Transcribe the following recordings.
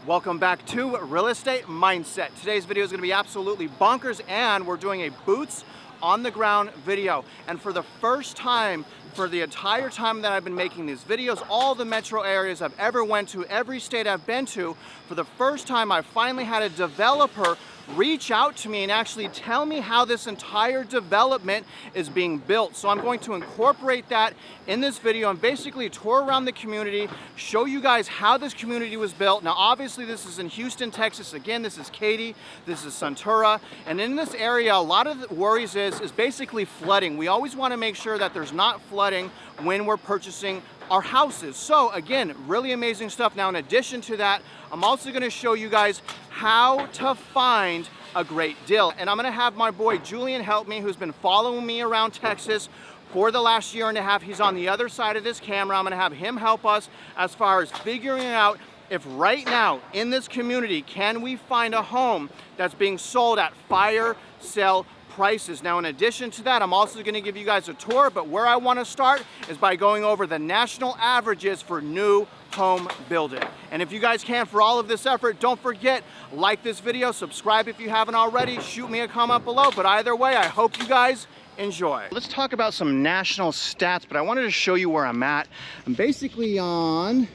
Welcome back to Real Estate Mindset. Today's video is going to be absolutely bonkers, and we're doing a boots on the ground video. And for the first time, for the entire time that I've been making these videos, all the metro areas I've ever went to, every state I've been to, for the first time I finally had a developer reach out to me and actually tell me how this entire development is being built. So I'm going to incorporate that in this video and basically tour around the community, show you guys how this community was built. Now obviously this is in Houston, Texas. Again, this is Katy, this is Sunterra, and in this area a lot of the worries is basically flooding. We always want to make sure that there's not flooding when we're purchasing our houses. So again, really amazing stuff. Now in addition to that, I'm also going to show you guys how to find a great deal. And I'm going to have my boy Jullian help me, who's been following me around Texas for the last year and a half. He's on the other side of this camera. I'm going to have him help us as far as figuring out if right now in this community, can we find a home that's being sold at fire sale prices. Now in addition to that, I'm also going to give you guys a tour, but where I want to start is by going over the national averages for new home building. And if you guys can, for all of this effort, don't forget, like this video, subscribe if you haven't already, shoot me a comment below, but either way, I hope you guys enjoy. Let's talk about some national stats, but I wanted to show you where I'm at. I'm basically on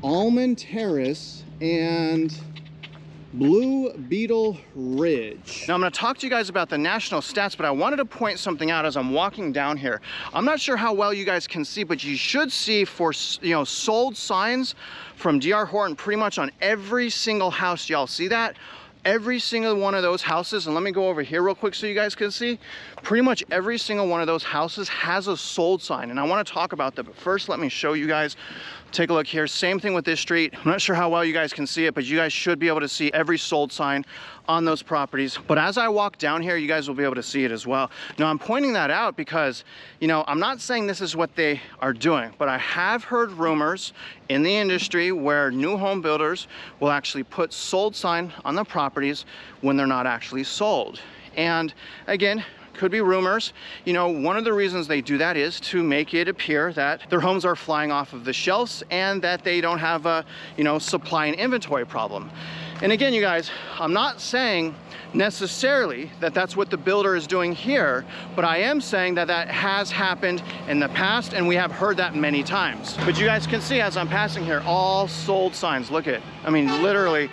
Almond Terrace and Blue Beetle Ridge. Now I'm going to talk to you guys about the national stats, but I wanted to point something out as I'm walking down here. I'm not sure how well you guys can see, but you should see for sold signs from D.R. Horton pretty much on every single house. Y'all see that? Every single one of those houses, and let me go over here real quick so you guys can see, pretty much every single one of those houses has a sold sign, and I want to talk about that. But first, let me show you guys. Take a look here. Same thing with this street. I'm not sure how well you guys can see it, but you guys should be able to see every sold sign on those properties. But as I walk down here, you guys will be able to see it as well. Now I'm pointing that out because, I'm not saying this is what they are doing, but I have heard rumors in the industry where new home builders will actually put sold sign on the properties when they're not actually sold. And again, could be rumors. One of the reasons they do that is to make it appear that their homes are flying off of the shelves and that they don't have a, supply and inventory problem. And again, you guys, I'm not saying necessarily that that's what the builder is doing here, but I am saying that that has happened in the past, and we have heard that many times. But you guys can see as I'm passing here, all sold signs. Look at, literally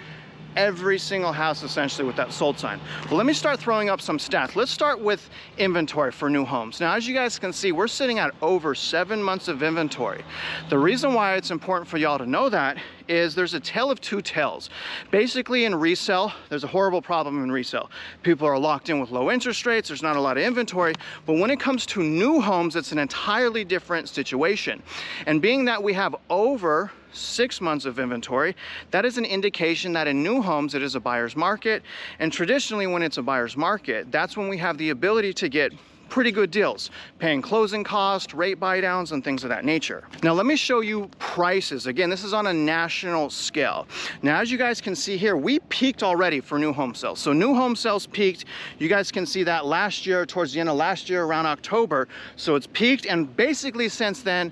every single house essentially with that sold sign. Well, let me start throwing up some stats. Let's start with inventory for new homes. Now, as you guys can see, we're sitting at over 7 months of inventory. The reason why it's important for y'all to know that is there's a tale of two tales. Basically in resale, there's a horrible problem in resale. People are locked in with low interest rates, there's not a lot of inventory, but when it comes to new homes, it's an entirely different situation. And being that we have over 6 months of inventory, that is an indication that in new homes, it is a buyer's market. And traditionally when it's a buyer's market, that's when we have the ability to get pretty good deals, paying closing costs, rate buy downs, and things of that nature. Now let me show you prices. Again, this is on a national scale. Now as you guys can see here, we peaked already for new home sales. So new home sales peaked. You guys can see that last year, towards the end of last year, around October. So it's peaked, and basically since then,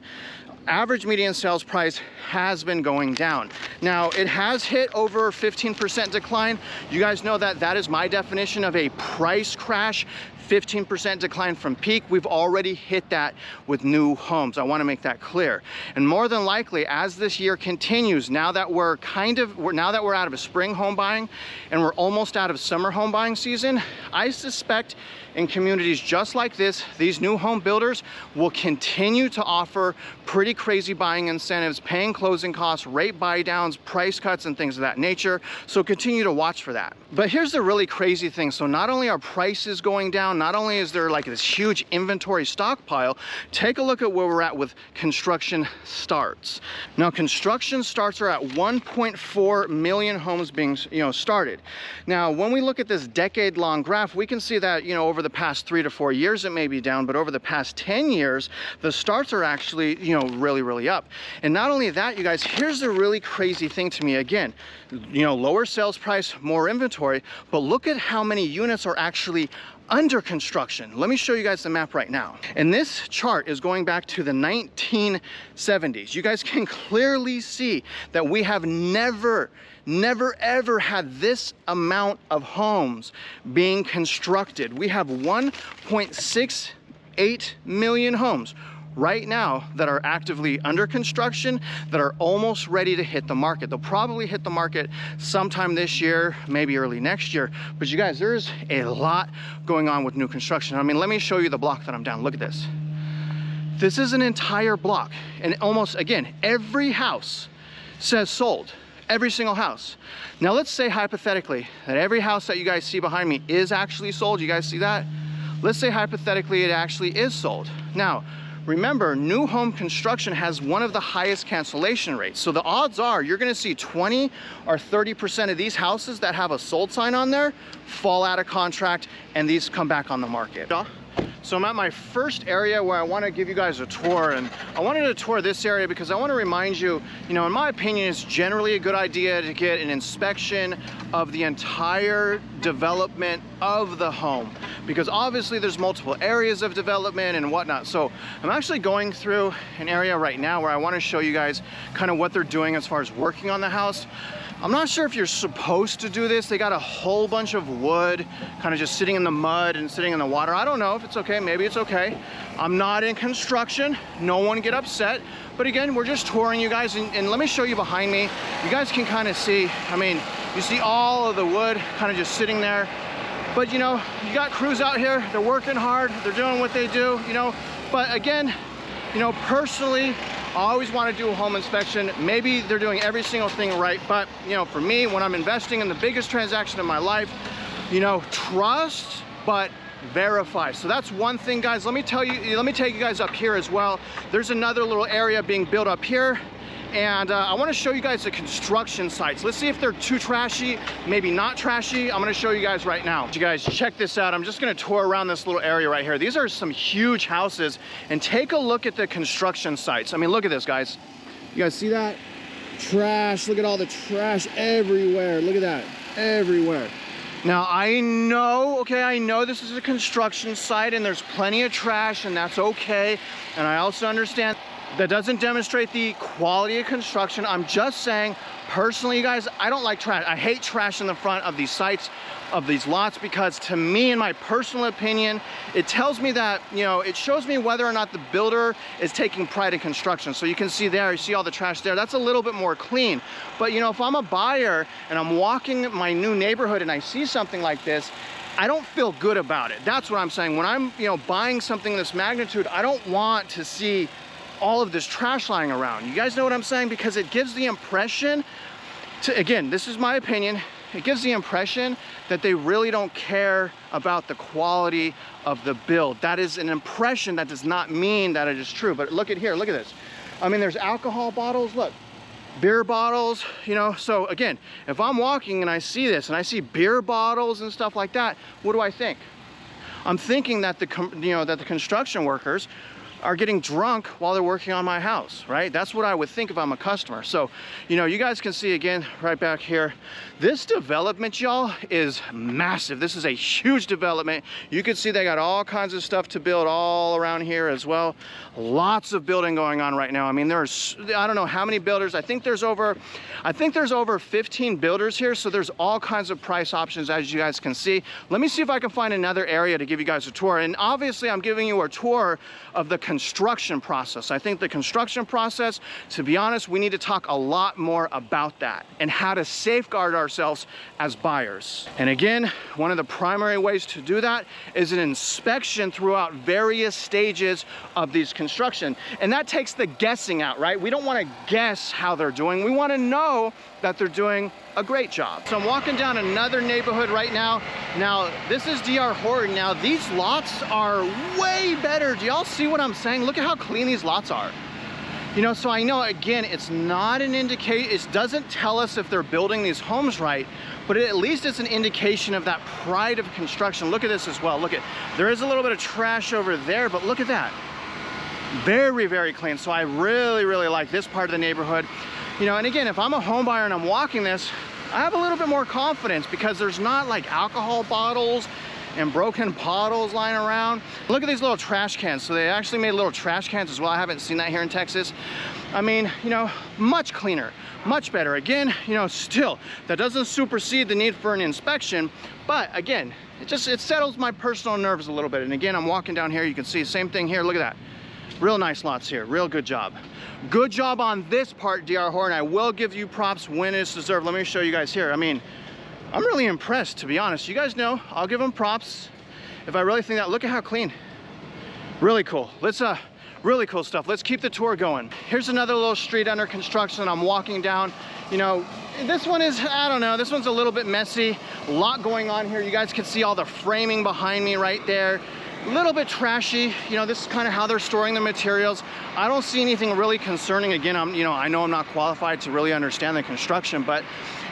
average median sales price has been going down. Now it has hit over 15% decline. You guys know that that is my definition of a price crash. 15% decline from peak. We've already hit that with new homes. I want to make that clear. And more than likely, as this year continues, now that we're out of a spring home buying and we're almost out of summer home buying season, I suspect in communities just like this, these new home builders will continue to offer pretty crazy buying incentives, paying closing costs, rate buy downs, price cuts, and things of that nature. So continue to watch for that. But here's the really crazy thing. So not only are prices going down, not only is there like this huge inventory stockpile, take a look at where we're at with construction starts. Now construction starts are at 1.4 million homes being started. Now when we look at this decade-long graph, we can see that over the past 3 to 4 years it may be down, but over the past 10 years the starts are actually really up. And not only that, you guys, here's the really crazy thing to me. Again, lower sales price, more inventory, but look at how many units are actually under construction. Let me show you guys the map right now. And this chart is going back to the 1970s. You guys can clearly see that we have never ever had this amount of homes being constructed. We have 1.68 million homes right now that are actively under construction, that are almost ready to hit the market. They'll probably hit the market sometime this year, maybe early next year. But you guys, there's a lot going on with new construction. I mean, let me show you the block that I'm down. Look at this. This is an entire block, and almost, again, every house says sold. Every single house. Now let's say hypothetically that every house that you guys see behind me is actually sold. You guys see that? Let's say hypothetically it actually is sold. Now, remember, new home construction has one of the highest cancellation rates. So the odds are you're gonna see 20 or 30% of these houses that have a sold sign on there fall out of contract, and these come back on the market. So I'm at my first area where I want to give you guys a tour, and I wanted to tour this area because I want to remind you, in my opinion, it's generally a good idea to get an inspection of the entire development of the home, because obviously there's multiple areas of development and whatnot. So I'm actually going through an area right now where I want to show you guys kind of what they're doing as far as working on the house. I'm not sure if you're supposed to do this. They got a whole bunch of wood kind of just sitting in the mud and sitting in the water. I don't know if it's okay, maybe it's okay. I'm not in construction, no one get upset. But again, we're just touring you guys, and let me show you behind me. You guys can kind of see, I mean, you see all of the wood kind of just sitting there. But you got crews out here, they're working hard, they're doing what they do, But again, personally, I always want to do a home inspection. Maybe they're doing every single thing right, but for me, when I'm investing in the biggest transaction of my life, trust but verify. So that's one thing, guys. Let me take you guys up here as well. There's another little area being built up here, and I want to show you guys the construction sites. Let's see if they're too trashy, maybe not trashy. I'm going to show you guys right now. You guys, check this out. I'm just going to tour around this little area right here. These are some huge houses, and take a look at the construction sites. I mean, look at this, guys. You guys see that? Trash. Look at all the trash everywhere. Look at that. Everywhere. Now, I know this is a construction site and there's plenty of trash, and that's okay. And I also understand that doesn't demonstrate the quality of construction. I'm just saying, personally, you guys, I don't like trash. I hate trash in the front of these sites, of these lots, because to me, in my personal opinion, it tells me that, it shows me whether or not the builder is taking pride in construction. So you can see there, you see all the trash there, that's a little bit more clean. But if I'm a buyer and I'm walking my new neighborhood and I see something like this, I don't feel good about it. That's what I'm saying. When I'm, buying something this magnitude, I don't want to see all of this trash lying around. You guys know what I'm saying? Because it gives the impression again, this is my opinion, it gives the impression that they really don't care about the quality of the build. That is an impression. That does not mean that it is true. But look at here, look at this. I mean, there's alcohol bottles, look, beer bottles, so again, if I'm walking and I see this and I see beer bottles and stuff like that, what do I think? I'm thinking that the construction workers are getting drunk while they're working on my house, right? That's what I would think if I'm a customer. So, you guys can see again, right back here, this development, y'all, is massive. This is a huge development. You can see they got all kinds of stuff to build all around here as well. Lots of building going on right now. I mean, there's, I don't know how many builders. I think there's over 15 builders here. So there's all kinds of price options, as you guys can see. Let me see if I can find another area to give you guys a tour. And obviously I'm giving you a tour of the construction process. I think the construction process, to be honest, we need to talk a lot more about that and how to safeguard ourselves as buyers. And again, one of the primary ways to do that is an inspection throughout various stages of these construction. And that takes the guessing out, right? We don't want to guess how they're doing. We want to know that they're doing a great job. So I'm walking down another neighborhood right now. Now, this is DR Horton. Now, these lots are way better. Do y'all see what I'm saying? Look at how clean these lots are. So I know, again, it's not an indication, it doesn't tell us if they're building these homes right, but at least it's an indication of that pride of construction. Look at this as well. Look at, there is a little bit of trash over there, but look at that. Very, very clean. So I really, really like this part of the neighborhood. And again, if I'm a home buyer and I'm walking this, I have a little bit more confidence because there's not like alcohol bottles and broken bottles lying around. Look at these little trash cans. So they actually made little trash cans as well. I haven't seen that here in Texas. I mean, you know, much cleaner, much better. Again, you know, still, that doesn't supersede the need for an inspection, but again, it settles my personal nerves a little bit. And again, I'm walking down here, you can see same thing here. Look at that. Real nice lots here, real good job. Good job on this part, DR Horn. I will give you props when it's deserved. Let me show you guys here. I mean, I'm really impressed, to be honest. You guys know, I'll give them props if I really think that. Look at how clean. Really cool. Let's, really cool stuff. Let's keep the tour going. Here's another little street under construction. I'm walking down. You know, this one is, I don't know, this one's a little bit messy. A lot going on here. You guys can see all the framing behind me right there. A little bit trashy. You know, this is kind of how they're storing the materials. I don't see anything really concerning. Again, I know I'm not qualified to really understand the construction, but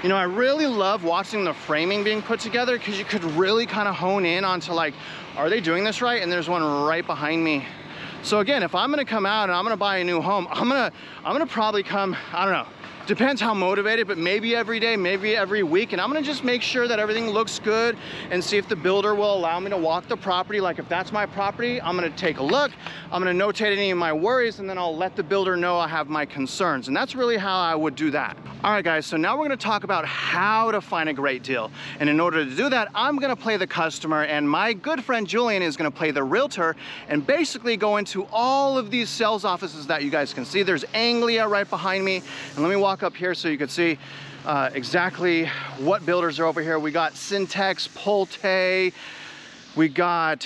you know, I really love watching the framing being put together, because you could really kind of hone in onto like, are they doing this right? And there's one right behind me. So again, if I'm gonna come out and I'm gonna buy a new home, I'm gonna probably come, I don't know, depends how motivated, but maybe every day, maybe every week, and I'm gonna just make sure that everything looks good and see if the builder will allow me to walk the property. Like if that's my property, I'm gonna take a look, I'm gonna notate any of my worries, and then I'll let the builder know I have my concerns. And that's really how I would do that. All right guys, so now we're gonna talk about how to find a great deal. And in order to do that, I'm gonna play the customer, and my good friend Jullian is gonna play the realtor and basically go into all of these sales offices that you guys can see. There's Anglia right behind me, and let me walk up here so you can see exactly what builders are over here. We got Centex, Pulte, we got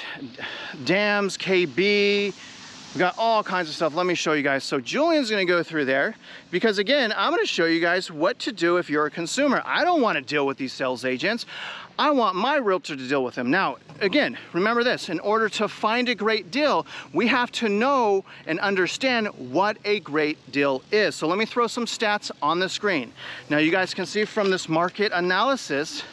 Dams, KB, we got all kinds of stuff. Let me show you guys. So Jullian's gonna go through there, because again, I'm gonna show you guys what to do if you're a consumer. I don't wanna deal with these sales agents. I want my realtor to deal with them. Now, again, remember this, in order to find a great deal, we have to know and understand what a great deal is. So let me throw some stats on the screen. Now you guys can see from this market analysis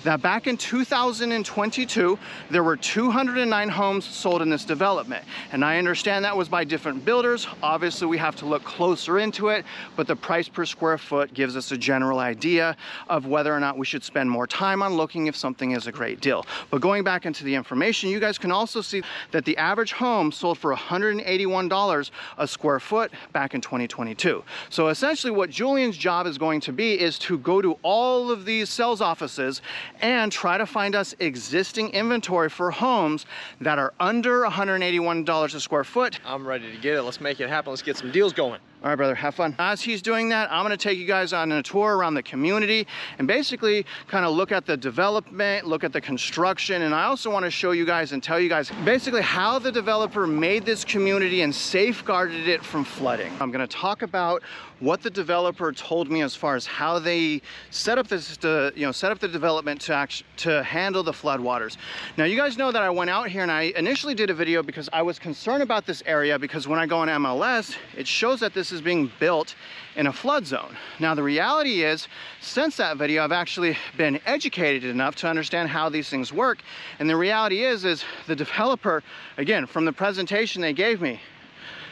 that back in 2022, there were 209 homes sold in this development. And I understand that was by different builders. Obviously, we have to look closer into it, but the price per square foot gives us a general idea of whether or not we should spend more time on looking if something is a great deal. But going back into the information, you guys can also see that the average home sold for $181 a square foot back in 2022. So essentially what Jullian's job is going to be is to go to all of these sales offices and try to find us existing inventory for homes that are under $181 a square foot. I'm ready to get it. Let's make it happen. Let's get some deals going. All right, brother, have fun. As he's doing that, I'm gonna take you guys on a tour around the community and basically kind of look at the development, look at the construction, and I also wanna show you guys and tell you guys basically how the developer made this community and safeguarded it from flooding. I'm gonna talk about what the developer told me as far as how they set up this, set up the development to handle the floodwaters. Now, you guys know that I went out here and I initially did a video because I was concerned about this area, because when I go on MLS, it shows that this is being built in a flood zone. Now, the reality is, since that video, I've actually been educated enough to understand how these things work. And the reality is the developer, again, from the presentation they gave me,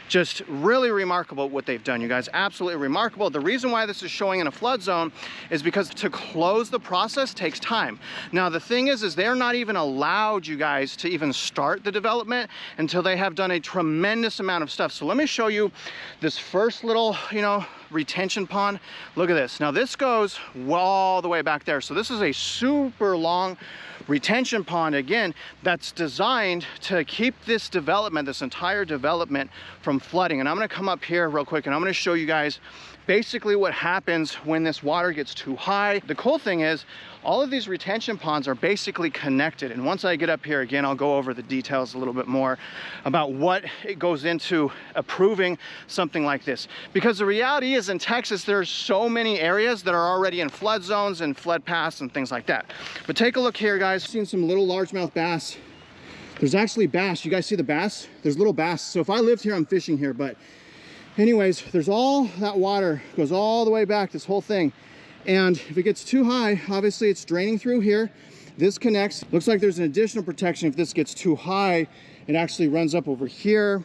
just really remarkable what they've done, you guys. Absolutely remarkable. The reason why this is showing in a flood zone is because to close the process takes time. Now, the thing is they're not even allowed, you guys, to even start the development until they have done a tremendous amount of stuff. So let me show you this first little, retention pond. Look at this. Now, this goes all the way back there. So this is a super long retention pond, again, that's designed to keep this development, this entire development, from flooding. And I'm gonna come up here real quick and I'm gonna show you guys basically what happens when this water gets too high. The cool thing is all of these retention ponds are basically connected. And once I get up here again, I'll go over the details a little bit more about what it goes into approving something like this. Because the reality is in Texas, there's so many areas that are already in flood zones and flood paths and things like that. But take a look here, guys. I've seen some little largemouth bass. There's actually bass. You guys see the bass? There's little bass. So if I lived here, I'm fishing here, but anyways, there's all that water goes all the way back, this whole thing. And if it gets too high, obviously it's draining through here. This connects. Looks like there's an additional protection. If this gets too high, it actually runs up over here,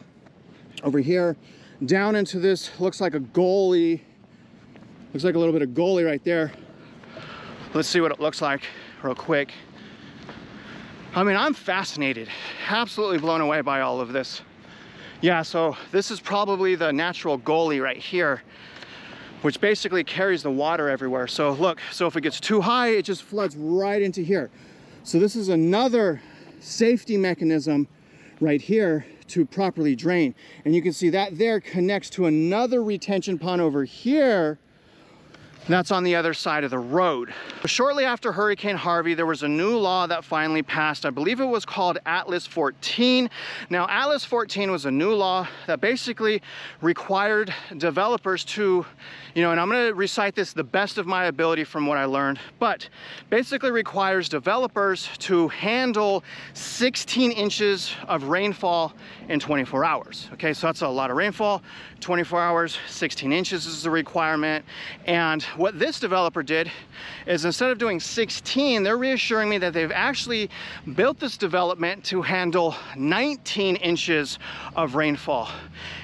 down into this, looks like a goalie. Looks like a little bit of goalie right there. Let's see what it looks like real quick. I mean, I'm fascinated, absolutely blown away by all of this. Yeah, so this is probably the natural gully right here, which basically carries the water everywhere. So look, so if it gets too high, it just floods right into here. So this is another safety mechanism right here to properly drain. And you can see that there connects to another retention pond over here. That's on the other side of the road. Shortly after Hurricane Harvey, there was a new law that finally passed. I believe it was called Atlas 14. Now, Atlas 14 was a new law that basically required developers to, and I'm gonna recite this the best of my ability from what I learned, but basically requires developers to handle 16 inches of rainfall in 24 hours. Okay, so that's a lot of rainfall. 24 hours, 16 inches is the requirement. And what this developer did is, instead of doing 16, they're reassuring me that they've actually built this development to handle 19 inches of rainfall.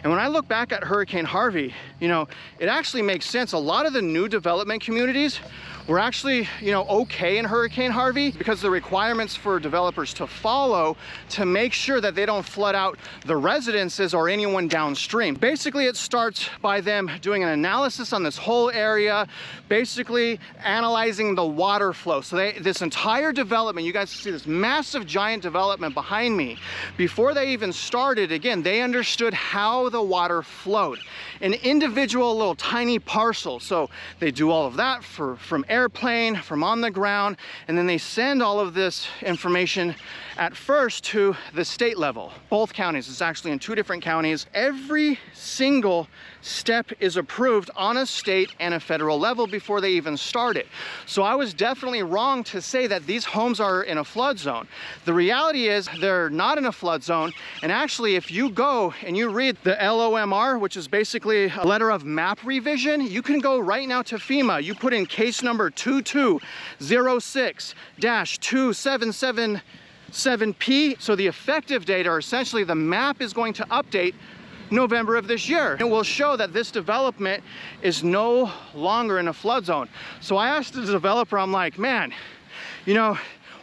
And when I look back at Hurricane Harvey, it actually makes sense. A lot of the new development communities were actually, okay in Hurricane Harvey, because the requirements for developers to follow to make sure that they don't flood out the residences or anyone downstream. Basically, it starts by them doing an analysis on this whole area, basically analyzing the water flow. So this entire development, you guys see this massive giant development behind me. Before they even started, again, they understood how the water flowed. An individual little tiny parcel. So they do all of that from airplane, from on the ground, and then they send all of this information at first to the state level. Both counties, it's actually in 2 different counties. Every single step is approved on a state and a federal level before they even start it. So I was definitely wrong to say that these homes are in a flood zone. The reality is they're not in a flood zone. And actually, if you go and you read the LOMR, which is basically a letter of map revision, you can go right now to FEMA. You put in case number 2206-2777P. So the effective date, or essentially the map, is going to update November of this year. It will show that this development is no longer in a flood zone. So I asked the developer, I'm like, man,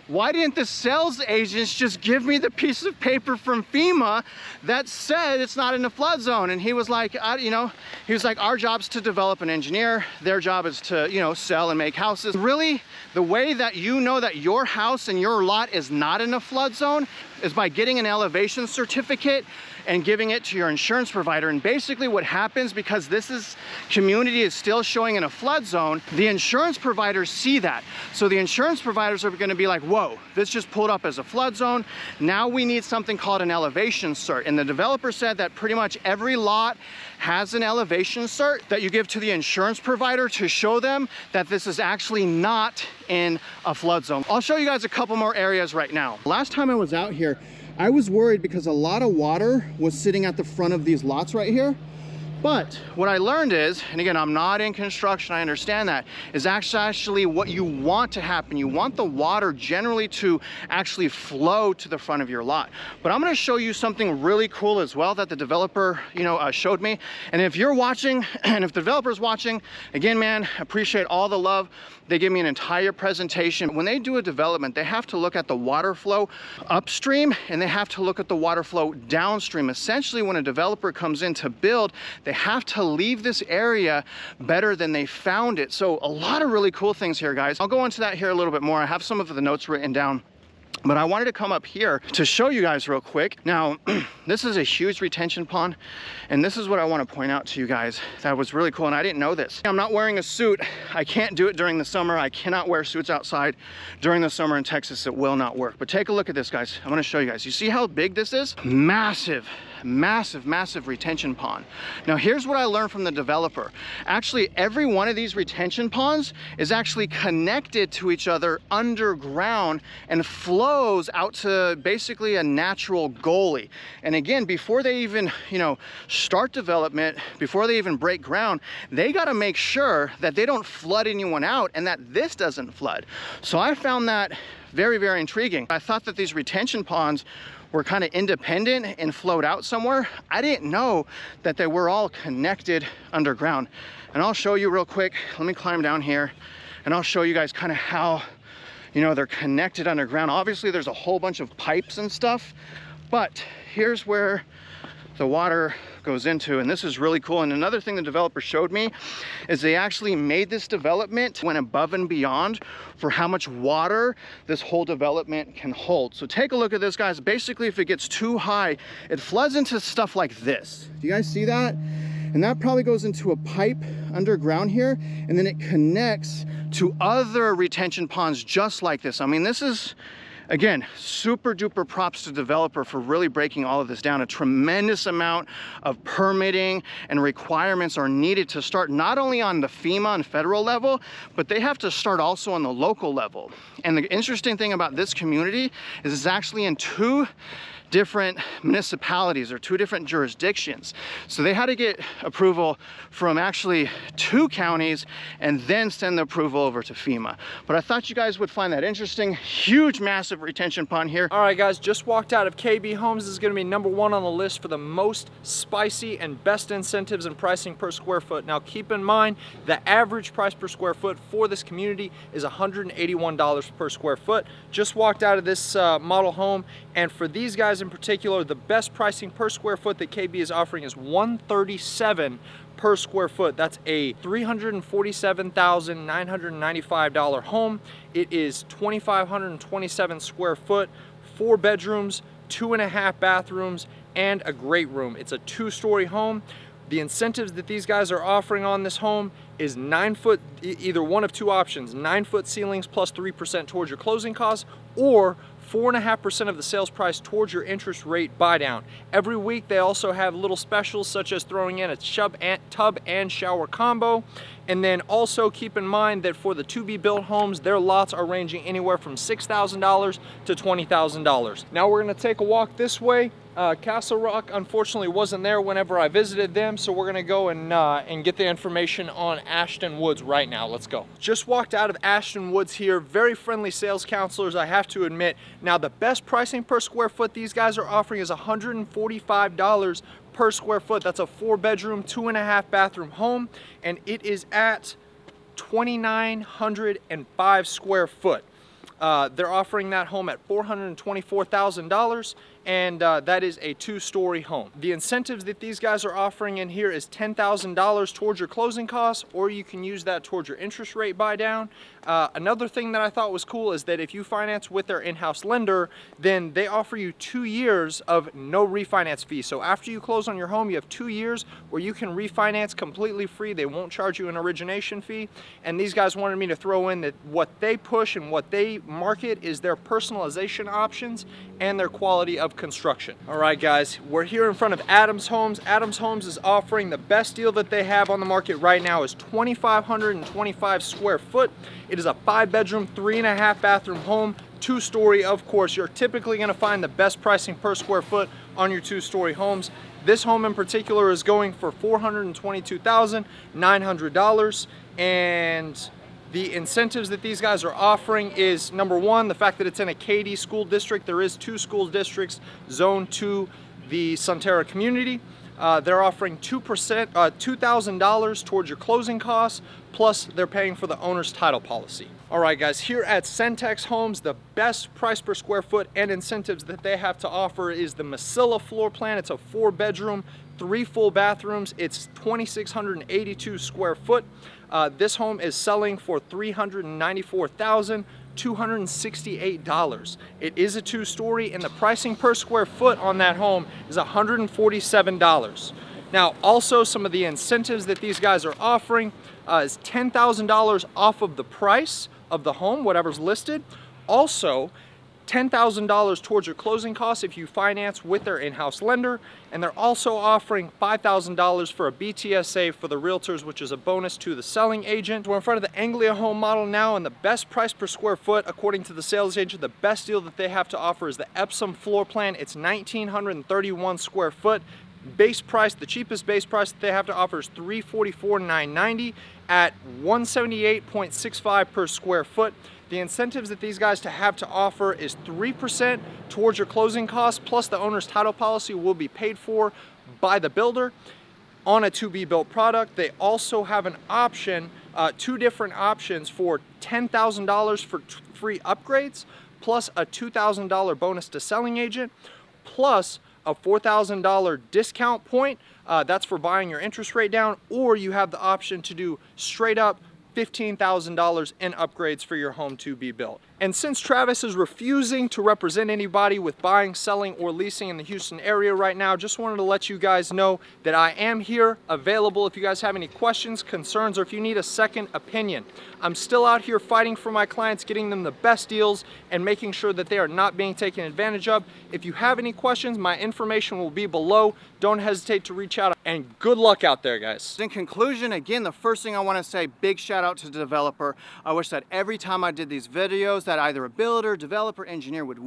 why didn't the sales agents just give me the piece of paper from FEMA that said it's not in a flood zone? And he was like, our job's to develop and engineer. Their job is to, sell and make houses. Really, the way that you know that your house and your lot is not in a flood zone is by getting an elevation certificate and giving it to your insurance provider. And basically what happens, because this community is still showing in a flood zone, the insurance providers see that. So the insurance providers are gonna be like, whoa, this just pulled up as a flood zone. Now we need something called an elevation cert. And the developer said that pretty much every lot has an elevation cert that you give to the insurance provider to show them that this is actually not in a flood zone. I'll show you guys a couple more areas right now. Last time I was out here, I was worried because a lot of water was sitting at the front of these lots right here. But what I learned is, and again, I'm not in construction, I understand that, is actually what you want to happen. You want the water generally to actually flow to the front of your lot. But I'm gonna show you something really cool as well that the developer, showed me. And if you're watching, and if the developer's watching, again, man, appreciate all the love. They give me an entire presentation. When they do a development, they have to look at the water flow upstream, and they have to look at the water flow downstream. Essentially, when a developer comes in to build, they have to leave this area better than they found it. So a lot of really cool things here, guys. I'll go into that here a little bit more. I have some of the notes written down, but I wanted to come up here to show you guys real quick. Now, this is a huge retention pond, and this is what I want to point out to you guys that was really cool, and I didn't know this. I'm not wearing a suit. I can't do it during the summer. I cannot wear suits outside during the summer in Texas. It will not work. But take a look at this, guys. I'm going to show you guys. You see how big this is? Massive. Massive retention pond. Now here's what I learned from the developer. Actually, every one of these retention ponds is actually connected to each other underground and flows out to basically a natural gully. And again, before they even, start development, before they even break ground, they got to make sure that they don't flood anyone out and that this doesn't flood. So I found that very, very intriguing. I thought that these retention ponds were kind of independent and flowed out somewhere. I didn't know that they were all connected underground. And I'll show you real quick. Let me climb down here and I'll show you guys kind of how, You know, they're connected underground. Obviously there's a whole bunch of pipes and stuff, but here's where the water goes into, and this is really cool. And another thing the developer showed me is they actually made this development, went above and beyond for how much water this whole development can hold. So take a look at this, guys. Basically, if it gets too high, it floods into stuff like this. Do you guys see that? And that probably goes into a pipe underground here, and then it connects to other retention ponds just like this. I mean, this is, again, super duper props to the developer for really breaking all of this down. A tremendous amount of permitting and requirements are needed to start not only on the FEMA and federal level, but they have to start also on the local level. And the interesting thing about this community is it's actually in two different municipalities or two different jurisdictions. So they had to get approval from actually 2 counties and then send the approval over to FEMA. But I thought you guys would find that interesting. Huge, massive retention pond here. All right, guys, just walked out of KB Homes. This is going to be #1 on the list for the most spicy and best incentives and pricing per square foot. Now, keep in mind, the average price per square foot for this community is $181 per square foot. Just walked out of this model home, and for these guys in particular, the best pricing per square foot that KB is offering is $137 per square foot. That's a $347,995 home. It is 2,527 square foot, 4 bedrooms, 2.5 bathrooms, and a great room. It's a 2-story home. The incentives that these guys are offering on this home is 9 foot, either one of 2 options, 9 foot ceilings plus 3% towards your closing costs, or 4.5% of the sales price towards your interest rate buy down. Every week they also have little specials such as throwing in a tub and shower combo. And then also keep in mind that for the to-be-built homes, their lots are ranging anywhere from $6,000 to $20,000. Now we're gonna take a walk this way. Castle Rock unfortunately wasn't there whenever I visited them, so we're gonna go and get the information on Ashton Woods right now. Let's go. Just walked out of Ashton Woods here. Very friendly sales counselors, I have to admit. Now the best pricing per square foot these guys are offering is $145 per square foot. That's a 4-bedroom, 2.5 bathroom home, and it is at 2,905 square foot. They're offering that home at $424,000, and that is a 2-story home. The incentives that these guys are offering in here is $10,000 towards your closing costs, or you can use that towards your interest rate buy down. Another thing that I thought was cool is that if you finance with their in-house lender, then they offer you 2 years of no refinance fee. So after you close on your home, you have 2 years where you can refinance completely free. They won't charge you an origination fee. And these guys wanted me to throw in that what they push and what they market is their personalization options and their quality of construction. All right, guys, we're here in front of Adams Homes. Adams Homes is offering the best deal that they have on the market right now is 2,525 square foot. It is a 5-bedroom, 3.5 bathroom home, 2-story. Of course, you're typically going to find the best pricing per square foot on your 2-story homes. This home in particular is going for $422,900, and the incentives that these guys are offering is number 1, the fact that it's in a KD school district. There is 2 school districts zoned to the Sunterra Community. They're offering $2,000 towards your closing costs, plus they're paying for the owner's title policy. All right, guys, here at Centex Homes, the best price per square foot and incentives that they have to offer is the Masilla floor plan. It's a 4-bedroom, 3 full bathrooms. It's 2,682 square foot. This home is selling for $394,268. It is a 2-story, and the pricing per square foot on that home is $147. Now, also some of the incentives that these guys are offering is $10,000 off of the price of the home, whatever's listed. Also, $10,000 towards your closing costs if you finance with their in-house lender, and they're also offering $5,000 for a BTSA for the realtors, which is a bonus to the selling agent. We're in front of the Anglia Home model now, and the best price per square foot, according to the sales agent, the best deal that they have to offer is the Epsom floor plan. It's 1,931 square foot. Base price, the cheapest base price that they have to offer is $344,990 at $178.65 per square foot. The incentives that these guys have to offer is 3% towards your closing costs, plus the owner's title policy will be paid for by the builder. on a to-be-built product. They also have an option, two different options for $10,000 for free upgrades, plus a $2,000 bonus to selling agent, plus a $4,000 discount point. That's for buying your interest rate down, or you have the option to do straight up $15,000 in upgrades for your home to be built. And since Travis is refusing to represent anybody with buying, selling, or leasing in the Houston area right now, just wanted to let you guys know that I am here available if you guys have any questions, concerns, or if you need a second opinion. I'm still out here fighting for my clients, getting them the best deals and making sure that they are not being taken advantage of. If you have any questions, my information will be below. Don't hesitate to reach out, and good luck out there, guys. In conclusion, again, the first thing I want to say, big shout out to the developer. I wish that every time I did these videos that either a builder, developer, engineer would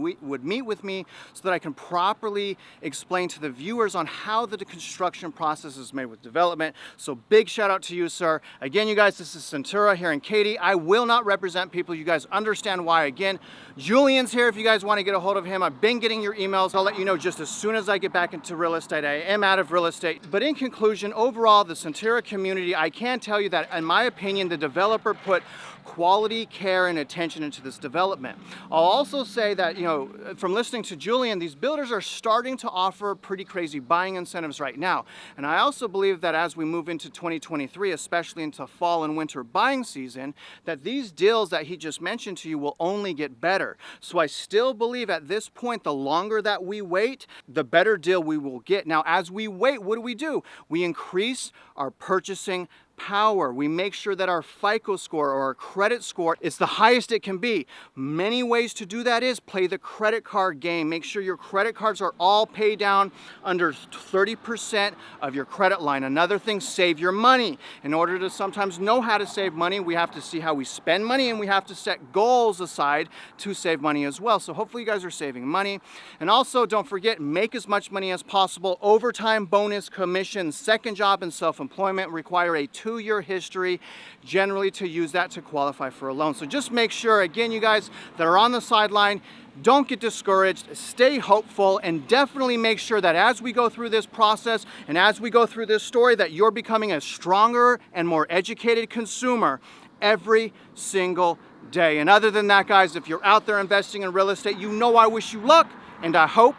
meet with me so that I can properly explain to the viewers on how the construction process is made with development. So big shout out to you, sir. Again, you guys, this is Sunterra here in Katy. I will not represent people. You guys understand why. Again, Jullian's here if you guys want to get a hold of him. I've been getting your emails. I'll let you know just as soon as I get back into real estate. I am out of real estate. But in conclusion, overall, the Sunterra community, I can tell you that in my opinion, the developer put quality care and attention into this development. I'll also say that, you know, from listening to Jullian, these builders are starting to offer pretty crazy buying incentives right now. And I also believe that as we move into 2023, especially into fall and winter buying season, that these deals that he just mentioned to you will only get better. So I still believe at this point, the longer that we wait, the better deal we will get. Now, as we wait, what do? We increase our purchasing power. We make sure that our FICO score or our credit score is the highest it can be. Many ways to do that is play the credit card game. Make sure your credit cards are all paid down under 30% of your credit line. Another thing, save your money. In order to sometimes know how to save money, we have to see how we spend money, and we have to set goals aside to save money as well. So hopefully you guys are saving money. And also don't forget, make as much money as possible. Overtime, bonus, commission, second job, and self-employment require a 2-year history generally to use that to qualify for a loan. So just make sure, again, you guys that are on the sideline, don't get discouraged, stay hopeful, and definitely make sure that as we go through this process and as we go through this story, that you're becoming a stronger and more educated consumer every single day. And other than that, guys, if you're out there investing in real estate, you know I wish you luck, and I hope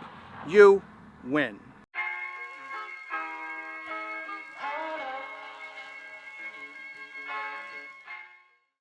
you win.